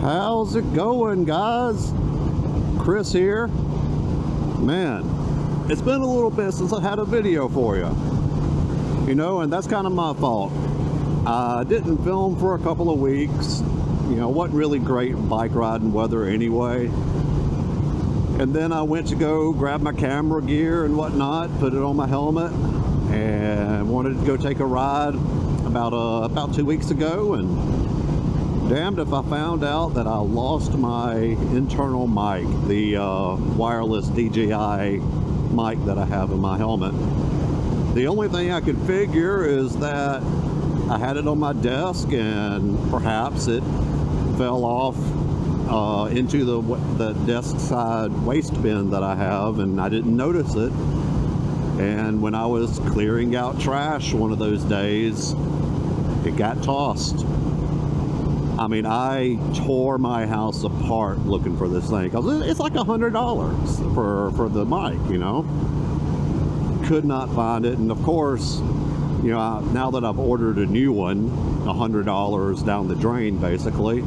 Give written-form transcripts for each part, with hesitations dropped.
How's it going, guys? Chris here. Man, it's been a little bit since I had a video for you. You know, and that's kind of my fault. I didn't film for a couple of weeks. You know, wasn't really great bike riding weather anyway. And then I went to go grab my camera gear and whatnot, put it on my helmet, and wanted to go take a ride about 2 weeks ago, and damned if I found out that I lost my internal mic, the wireless DJI mic that I have in my helmet. The only thing I could figure is that I had it on my desk and perhaps it fell off into the desk side waste bin that I have, and I didn't notice it. And when I was clearing out trash one of those days, it got tossed. I mean, I tore my house apart looking for this thing, because it's like $100 for the mic, you know. Could not find it. And of course, you know, now that I've ordered a new one, $100 down the drain basically,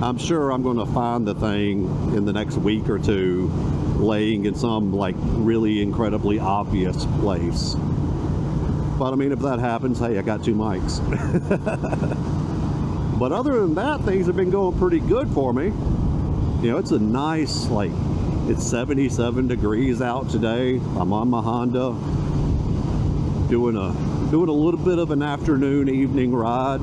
I'm sure I'm going to find the thing in the next week or two laying in some like really incredibly obvious place. But I mean, if that happens, hey, I got two mics. But other than that, things have been going pretty good for me. You know, it's a nice, like, it's 77 degrees out today. I'm on my Honda, doing a little bit of an afternoon, evening ride.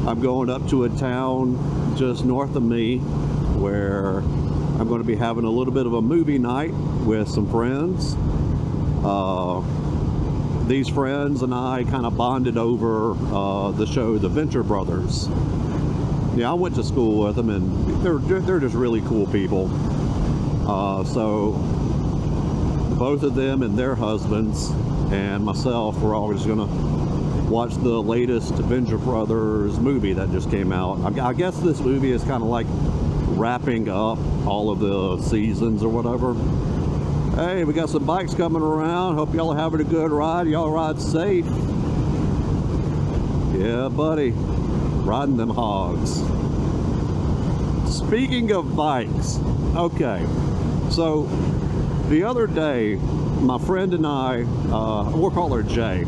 I'm going up to a town just north of me where I'm going to be having a little bit of a movie night with some friends. These friends and I kind of bonded over the show The Venture Brothers. Yeah, I went to school with them, and they're just really cool people. So both of them and their husbands and myself were always going to watch the latest Venture Brothers movie that just came out. I guess this movie is kind of like wrapping up all of the seasons or whatever. Hey, we got some bikes coming around. Hope y'all are having a good ride. Y'all ride safe. Yeah, buddy. Riding them hogs. Speaking of bikes, okay, so the other day, my friend and I, we'll call her Jay,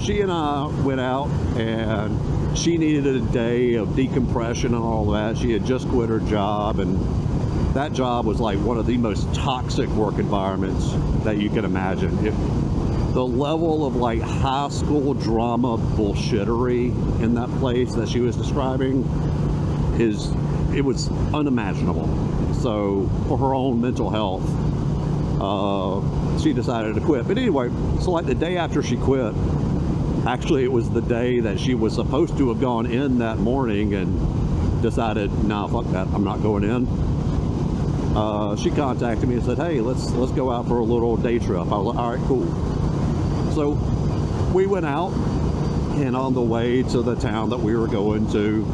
she and I went out, and she needed a day of decompression and all that. She had just quit her job, and that job was like one of the most toxic work environments that you can imagine. The level of like high school drama bullshittery in that place that she was describing it was unimaginable. So for her own mental health, she decided to quit. But anyway, so like the day after she quit, actually it was the day that she was supposed to have gone in that morning, and decided, nah, fuck that, I'm not going in. She contacted me and said, hey, let's go out for a little day trip. I was like, all right, cool. So we went out, and on the way to the town that we were going to,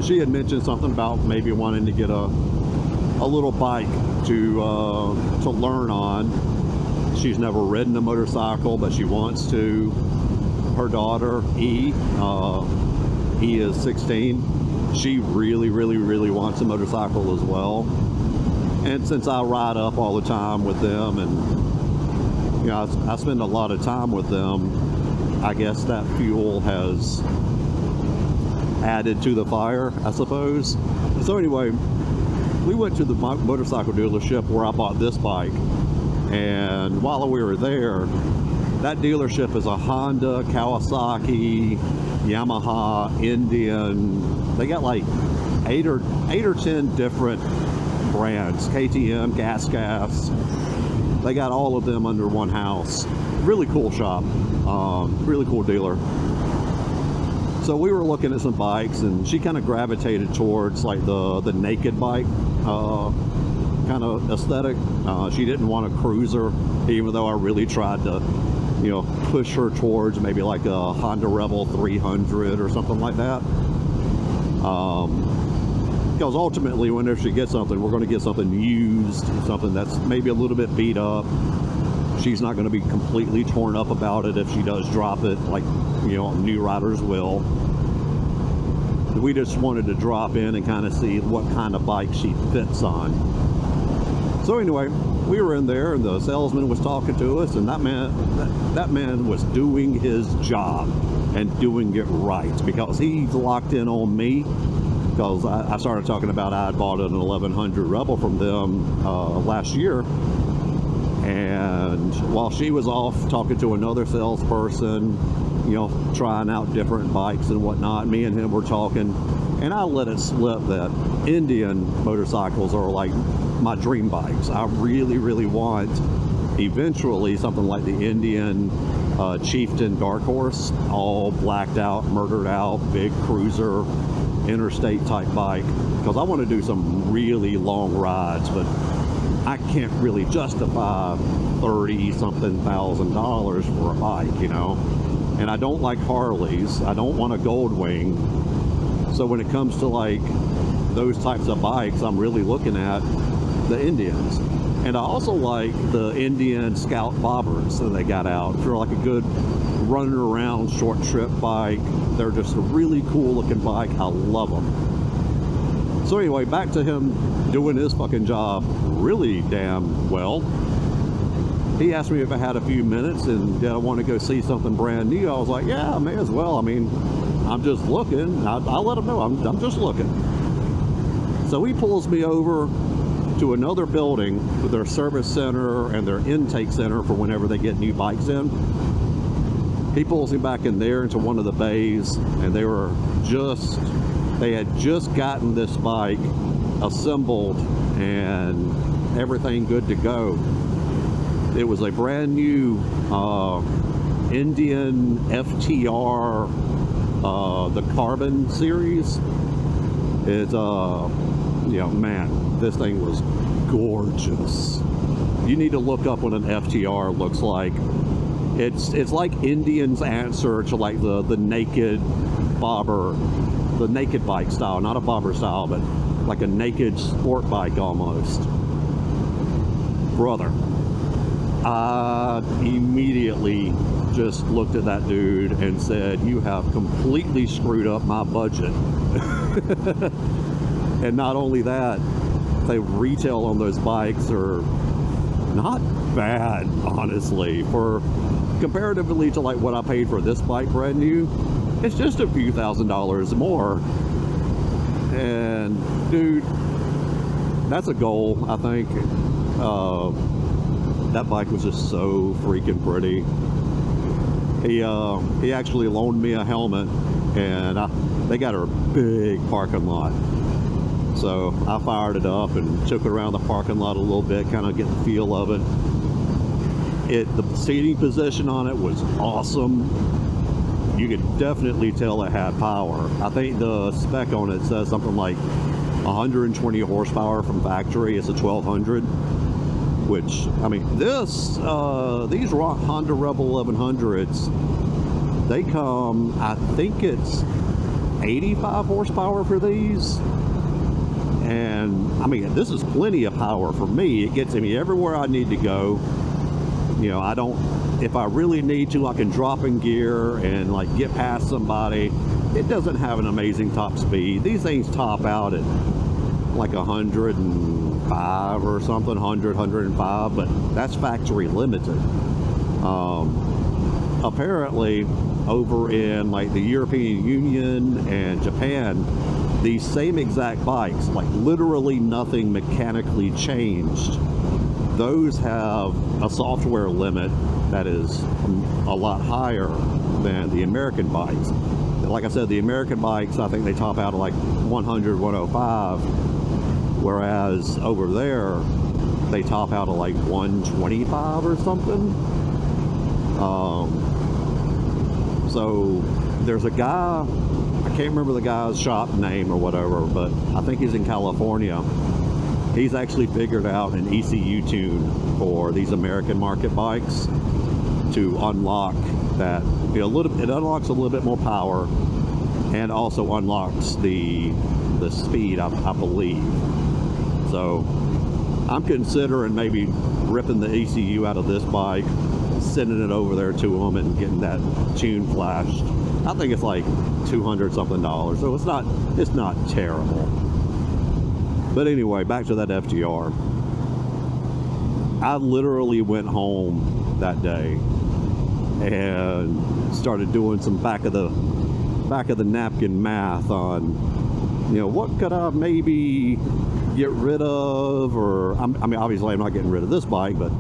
she had mentioned something about maybe wanting to get a little bike to learn on. She's never ridden a motorcycle, but she wants to. Her daughter, E is 16. She really, really, really wants a motorcycle as well. And since I ride up all the time with them, and you know, I spend a lot of time with them, I guess that fuel has added to the fire, I suppose. So anyway, we went to the motorcycle dealership where I bought this bike, and while we were there, that dealership is a Honda, Kawasaki, Yamaha, Indian. They got like 8 or 10 different brands, KTM, Gas. They got all of them under one house. Really cool shop, really cool dealer. So we were looking at some bikes, and she kind of gravitated towards like the naked bike kind of aesthetic. She didn't want a cruiser, even though I really tried to, you know, push her towards maybe like a Honda Rebel 300 or something like that. Because ultimately, whenever she gets something, we're going to get something used, something that's maybe a little bit beat up. She's not going to be completely torn up about it if she does drop it, like, you know, new riders will. we just wanted to drop in and kind of see what kind of bike she fits on. So anyway, we were in there and the salesman was talking to us, and that man was doing his job and doing it right, because he's locked in on me. Because I started talking about I had bought an 1100 Rebel from them last year, and while she was off talking to another salesperson, you know, trying out different bikes and whatnot, me and him were talking, and I let it slip that Indian motorcycles are like my dream bikes. I really, really want eventually something like the Indian Chieftain Dark Horse, all blacked out, murdered out, big cruiser, interstate type bike, because I want to do some really long rides, but I can't really justify $30-something thousand for a bike, you know. And I don't like Harleys. I don't want a Goldwing. So when it comes to like those types of bikes, I'm really looking at the Indians. And I also like the Indian Scout Bobbers that they got out for like a good running around short trip bike. They're just a really cool looking bike. I love them. So anyway, back to him doing his fucking job really damn well. He asked me if I had a few minutes and did I want to go see something brand new. I was like, yeah, I may as well. I mean, I'm just looking. I'll let him know I'm just looking. So he pulls me over to another building with their service center and their intake center for whenever they get new bikes in. He pulls me back in there into one of the bays, and they had just gotten this bike assembled and everything good to go. It was a brand new Indian FTR, the Carbon series. It's you know, man, this thing was gorgeous. You need to look up what an FTR looks like. It's like Indian's answer to like the naked bobber, the naked bike style, not a bobber style, but like a naked sport bike almost. Brother, I immediately just looked at that dude and said, you have completely screwed up my budget. And not only that, the retail on those bikes are not bad, honestly. For comparatively to like what I paid for this bike brand new, it's just a few $1,000s more. And dude, that's a goal, I think. That bike was just so freaking pretty. He actually loaned me a helmet, and they got a big parking lot. So I fired it up and took it around the parking lot a little bit, kind of get the feel of it. The seating position on it was awesome. You could definitely tell it had power. I think the spec on it says something like 120 horsepower from factory. It's a 1200, which, I mean, these Honda Rebel 1100s, they come, I think it's 85 horsepower for these. And I mean, this is plenty of power for me. It gets me everywhere I need to go. You know, if I really need to, I can drop in gear and like get past somebody. It doesn't have an amazing top speed. These things top out at like 105 or something, 100, 105, but that's factory limited. Apparently over in like the European Union and Japan, these same exact bikes, like literally nothing mechanically changed, those have a software limit that is a lot higher than the American bikes. Like I said, the American bikes, I think they top out at like 100, 105, whereas over there, they top out at like 125 or something. So there's a guy, I can't remember the guy's shop name or whatever, but I think he's in California. He's actually figured out an ECU tune for these American market bikes to unlock that, it unlocks a little bit more power and also unlocks the speed, I believe. So I'm considering maybe ripping the ECU out of this bike, sending it over there to them and getting that tune flashed. I think it's like $200 something, so it's not terrible. But anyway, back to that FTR. I literally went home that day and started doing some back of the napkin math on, what could I maybe get rid of, or I mean, obviously I'm not getting rid of this bike, but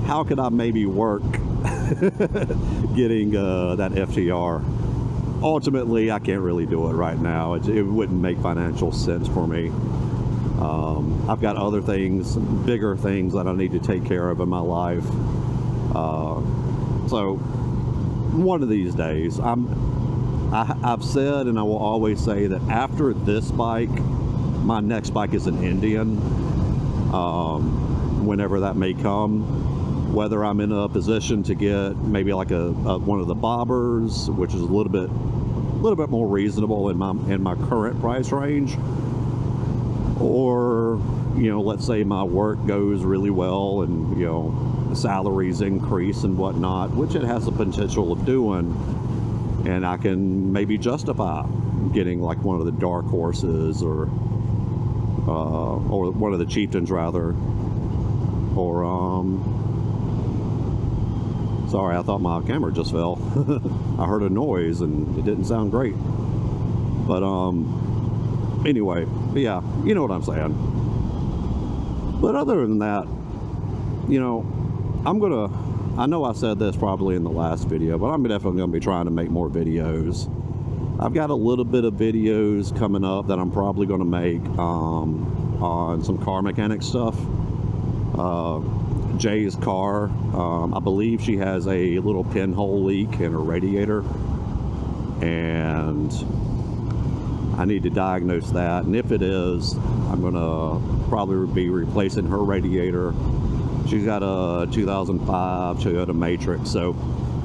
how could I maybe work getting that FTR? Ultimately, I can't really do it right now. It wouldn't make financial sense for me. I've got other things, bigger things that I need to take care of in my life. So one of these days, I've said, and I will always say, that after this bike, my next bike is an Indian. Whenever that may come, whether I'm in a position to get maybe like a one of the bobbers, which is a little bit more reasonable in my current price range, or let's say my work goes really well and salaries increase and whatnot, which it has the potential of doing, and I can maybe justify getting like one of the dark horses or one of the chieftains rather, or sorry, I thought my camera just fell. I heard a noise and it didn't sound great, but anyway, yeah, you know what I'm saying. But other than that, I know I said this probably in the last video, but I'm definitely going to be trying to make more videos. I've got a little bit of videos coming up that I'm probably going to make on some car mechanic stuff. Jay's car, I believe she has a little pinhole leak in her radiator, and I need to diagnose that, and if it is, I'm going to probably be replacing her radiator. She's got a 2005 Toyota Matrix, so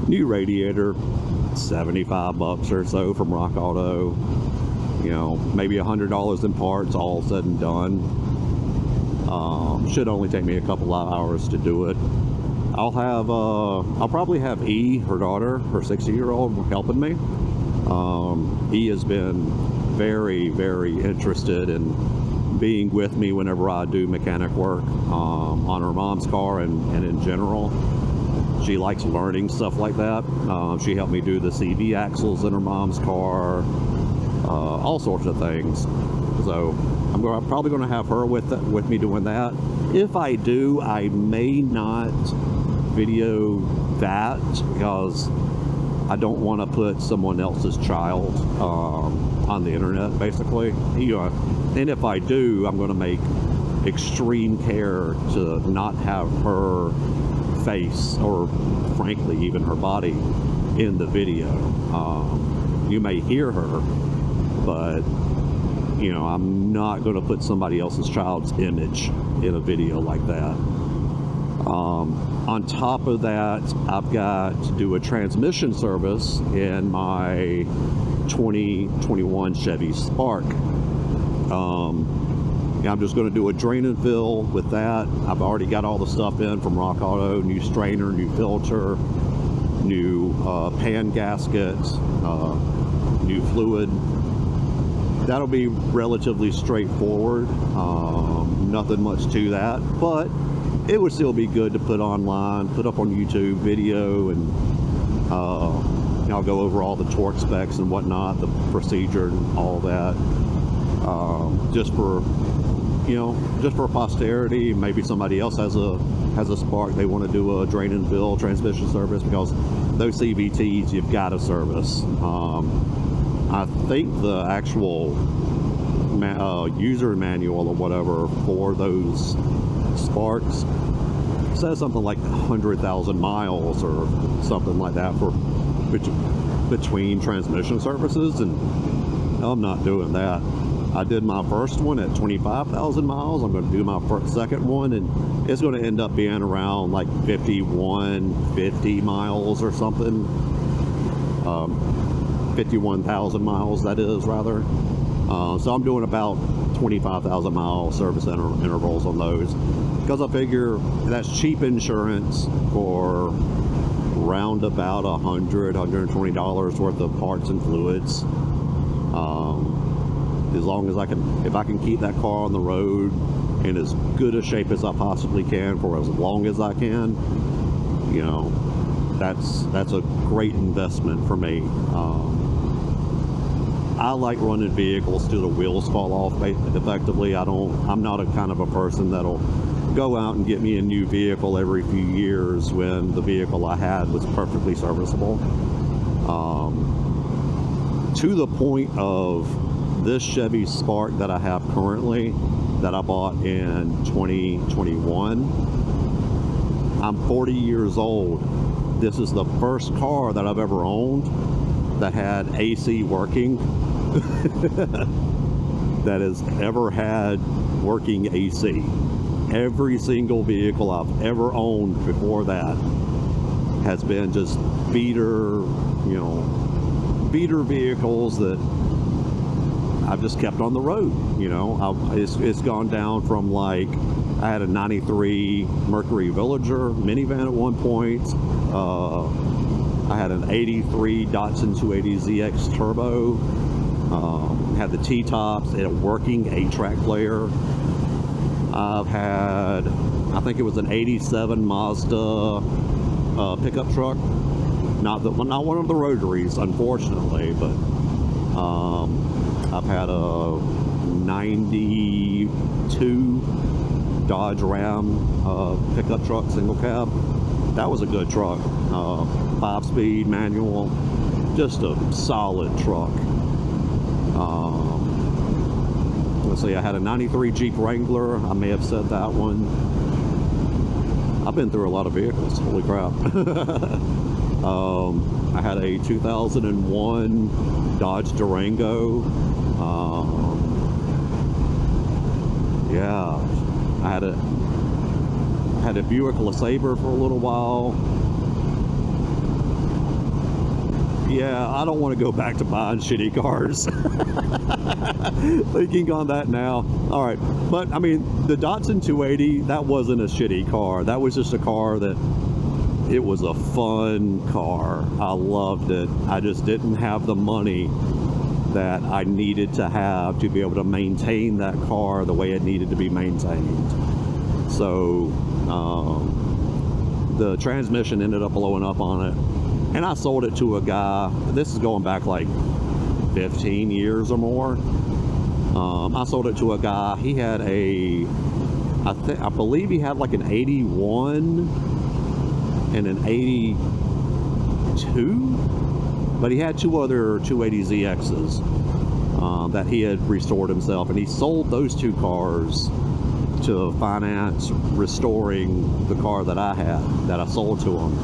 new radiator, $75 or so from Rock Auto. Maybe $100 in parts, all said and done. Should only take me a couple of hours to do it. I'll probably have E, her daughter, her 60-year-old, helping me. E has been very, very interested in being with me whenever I do mechanic work on her mom's car and in general. She likes learning stuff like that. She helped me do the CV axles in her mom's car, all sorts of things. So I'm probably going to have her with me doing that. If I do, I may not video that because I don't want to put someone else's child on the internet, basically. And if I do, I'm going to make extreme care to not have her face, or frankly even her body, in the video. You may hear her, but I'm not going to put somebody else's child's image in a video like that. On top of that, I've got to do a transmission service in my 2021 Chevy Spark. I'm just going to do a drain and fill with that. I've already got all the stuff in from Rock Auto: new strainer, new filter, new pan gaskets, new fluid. That'll be relatively straightforward. Nothing much to that, but it would still be good to put online, put up on YouTube video, and I'll go over all the torque specs and whatnot, the procedure and all that, just for posterity. Maybe somebody else has a Spark, they want to do a drain and fill transmission service, because those CVTs you've got to service. I think the actual user manual or whatever for those Sparks says something like 100,000 miles or something like that for between transmission services, and I'm not doing that. I did my first one at 25,000 miles. I'm going to do my second one, and it's going to end up being around like 5150 miles or something. 51,000 miles, that is, rather. So I'm doing about 25,000 mile service intervals on those, because I figure that's cheap insurance for round about $120 worth of parts and fluids. As long as if I can keep that car on the road in as good a shape as I possibly can for as long as I can, you know, that's a great investment for me. I like running vehicles till the wheels fall off effectively. I'm not a kind of a person that'll go out and get me a new vehicle every few years when the vehicle I had was perfectly serviceable. To the point of this Chevy Spark that I have currently, that I bought in 2021. I'm 40 years old. This is the first car that I've ever owned that had AC working, that has ever had working AC. Every single vehicle I've ever owned before that has been just beater vehicles that I've just kept on the road. You know, it's gone down from, like, I had a 93 Mercury Villager minivan at one point. I had an 83 Datsun 280ZX Turbo. Had the T-tops, had a working 8-track player. I've had, I think it was an 87 Mazda pickup truck. Not one of the rotaries, unfortunately, but I've had a 92 Dodge Ram pickup truck, single cab. That was a good truck. 5-speed manual, just a solid truck. Let's see, I had a 93 Jeep Wrangler. I may have said that one. I've been through a lot of vehicles, holy crap. I had a 2001 Dodge Durango. Yeah, I had a Buick LeSabre for a little while. Yeah, I don't want to go back to buying shitty cars. Thinking on that now. All right, but I mean, the Datsun 280, that wasn't a shitty car. That was just a car that, it was a fun car. I loved it. I just didn't have the money that I needed to have to be able to maintain that car the way it needed to be maintained. So the transmission ended up blowing up on it, and I sold it to a guy. This is going back like 15 years or more. I sold it to a guy. He had I believe he had like an 81 and an 82, but he had two other 280ZXs that he had restored himself, and he sold those two cars to finance restoring the car that I had, that I sold to him.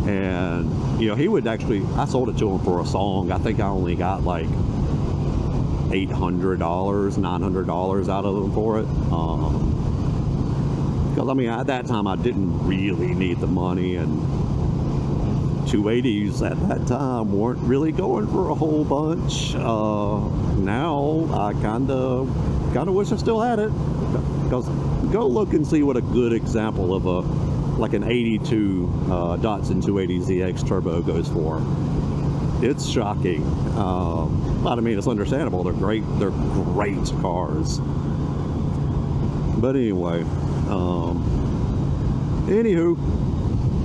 And you know, he would actually, I sold it to him for a song. I think I only got like $800, $900 out of him for it. Because I mean, at that time I didn't really need the money, and 280s at that time weren't really going for a whole bunch. Now I kind of wish I still had it, because go look and see what a good example of like an 82 Datsun 280ZX Turbo goes for. It's shocking. But I mean, it's understandable. They're great cars. But anyway, anywho,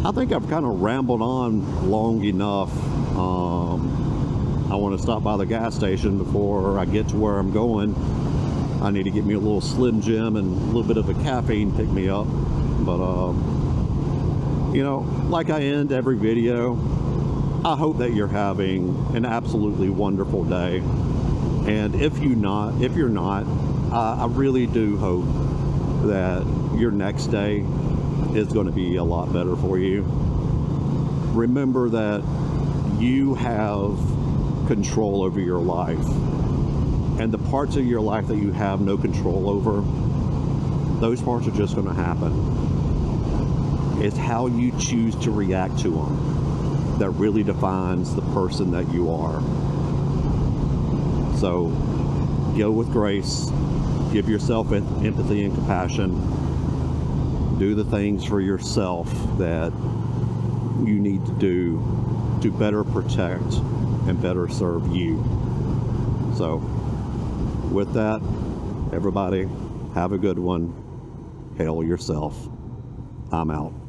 I think I've kind of rambled on long enough. I want to stop by the gas station before I get to where I'm going. I need to get me a little Slim Jim and a little bit of a caffeine pick me up. But you know, like I end every video, I hope that you're having an absolutely wonderful day. And if you're not, I really do hope that your next day is going to be a lot better for you. Remember that you have control over your life, and the parts of your life that you have no control over, those parts are just going to happen. It's how you choose to react to them that really defines the person that you are. So go with grace, give yourself empathy and compassion, do the things for yourself that you need to do to better protect and better serve you. So with that, everybody, have a good one. Hail yourself. I'm out.